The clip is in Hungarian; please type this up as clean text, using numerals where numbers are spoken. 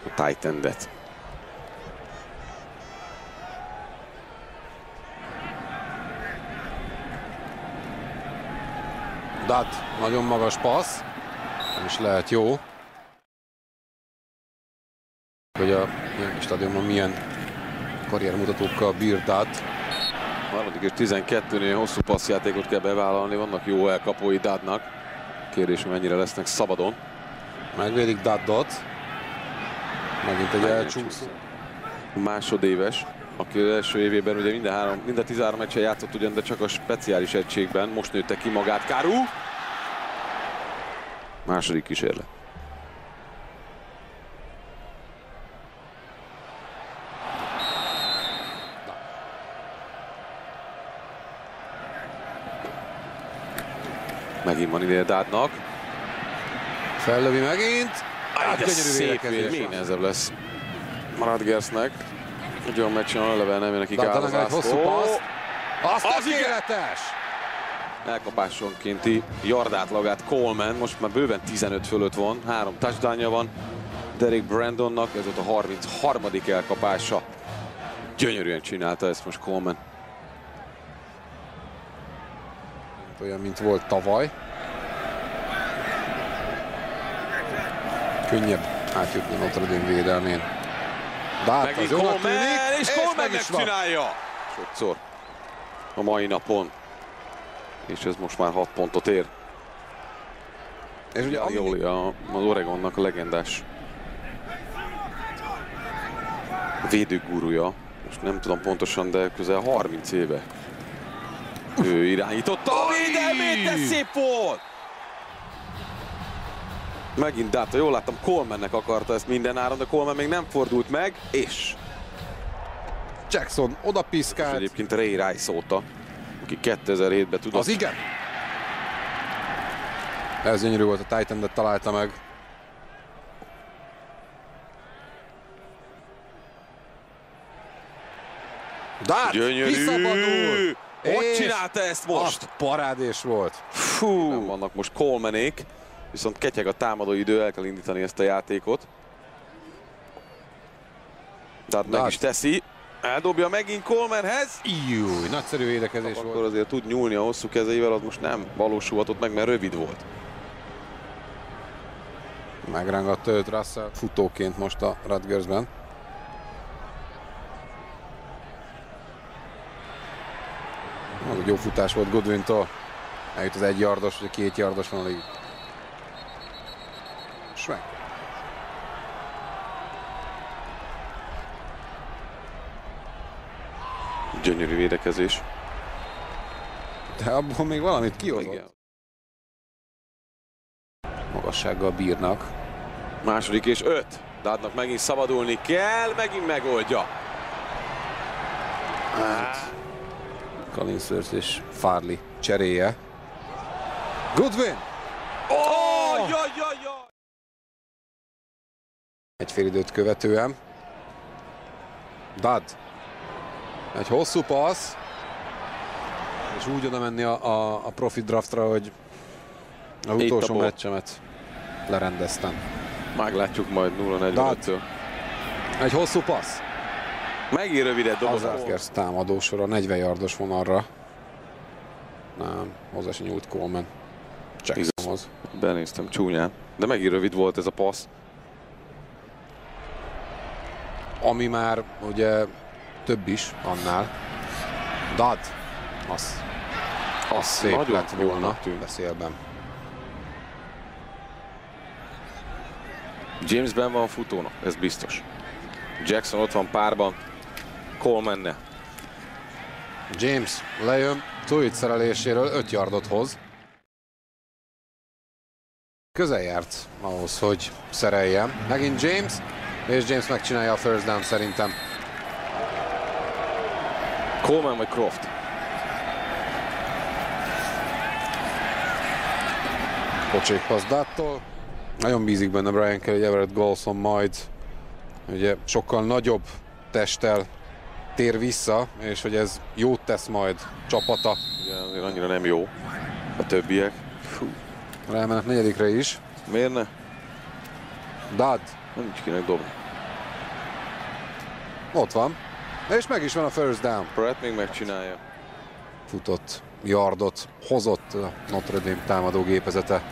a tight endet. Dad, nagyon magas passz, nem is lehet jó. Hogy a stadionban milyen karriermutatókkal bír Dad. Harmadik és 12-nél hosszú passzjátékot kell bevállalni, vannak jó elkapói Dadnak. Kérdés, mennyire lesznek szabadon. Megvédik Daddot. Megint egy elcsúszó. Másodéves, aki az első évében ugye mind a 13 meccsen játszott ugyan, de csak a speciális egységben. Most nőtte ki magát Karu. Második kísérlet. Megint van ide Dadnak. Fellövi megint. De szép, még nehezebb lesz Radgersnek. Egy olyan meccsen eleve nem jön nekik áll az egy hosszú passz. Azt tökéletes! Elkapásonkénti yardátlagát Coleman, most már bőven 15 fölött van, 3 touchdownja van Derek Brandonnak, ez volt a 33. elkapása. Gyönyörűen csinálta ezt most Coleman. Olyan, mint volt tavaly. Könnyebb átjutni Notre Dame védelmén. Dad az jónak tűnik, és Coleman megcsinálja! Sokszor a mai napon. És ez most már 6 pontot ér. És ugye Joli az Oregonnak a legendás védőgurúja. Most nem tudom pontosan, de közel 30 éve. Ő irányította a védelmét, de szép volt! Megint Data, jól láttam, Colemannek akarta ezt mindenáron, de Coleman még nem fordult meg, és Jackson oda piszkált. És egyébként Ray Rice óta, aki 2007-ben tudott. Az igen! Ez gyönyörű volt, a tight endet találta meg. Dad kiszabadul! Hogy csinálta ezt most? Az parádés volt. Fú, nem vannak most Colemanék, viszont ketyeg a támadó idő, el kell indítani ezt a játékot. Dad meg is teszi. Eldobja megint Colemanhez. Júj, nagyszerű védekezés volt. Akkor azért tud nyúlni a hosszú kezeivel, az most nem valósulhatott meg, mert rövid volt. Megrángatta őt Russell futóként most a Rutgersben. Az egy jó futás volt Goodwin-tól. Eljött az 1 yardos, vagy 2 yardos van alig. Sveg. Gyönyörű védekezés. De abból még valamit kihozott. Igen. Magassággal bírnak. Második és 5. Dadnak megint szabadulni kell, megint megoldja. Collinsworth és Farley cseréje. Goodwin! Egy fél időt követően. Dad. Egy hosszú passz. És úgy oda menni a profi draftra, hogy az utolsó meccsemet lerendeztem. Meglátjuk majd 0-45-től. Egy hosszú passz. Megint rövidet dobott. Az Rutgers támadósora 40 yardos vonalra. Nem, hozzá se nyújt Coleman. Jacksonhoz. Benéztem csúnyán. De megint rövid volt ez a passz. Ami már ugye több is annál. Dad. Az szép lett volna beszélben. Jamesben van futónak, ez biztos. Jackson ott van párban Coleman-nel. James lejön Tuitt szereléséről, 5 yardot hoz. Közel járt ahhoz, hogy szereljen. Megint James, és James megcsinálja a first down szerintem. Coleman vagy Croft? Pocsék passz Dattól. Nagyon bízik benne Brian Kelly, Everett Golson majd ugye sokkal nagyobb testtel tér vissza, és hogy ez jót tesz majd csapata. Ugye azért annyira nem jó a többiek. Rámennek 4-re is. Miért ne? Dad. Nem is kéne dobni. Ott van. És meg is van a first down. Pratt még megcsinálja. Futott, yardot hozott a Notre Dame támadó gépezete.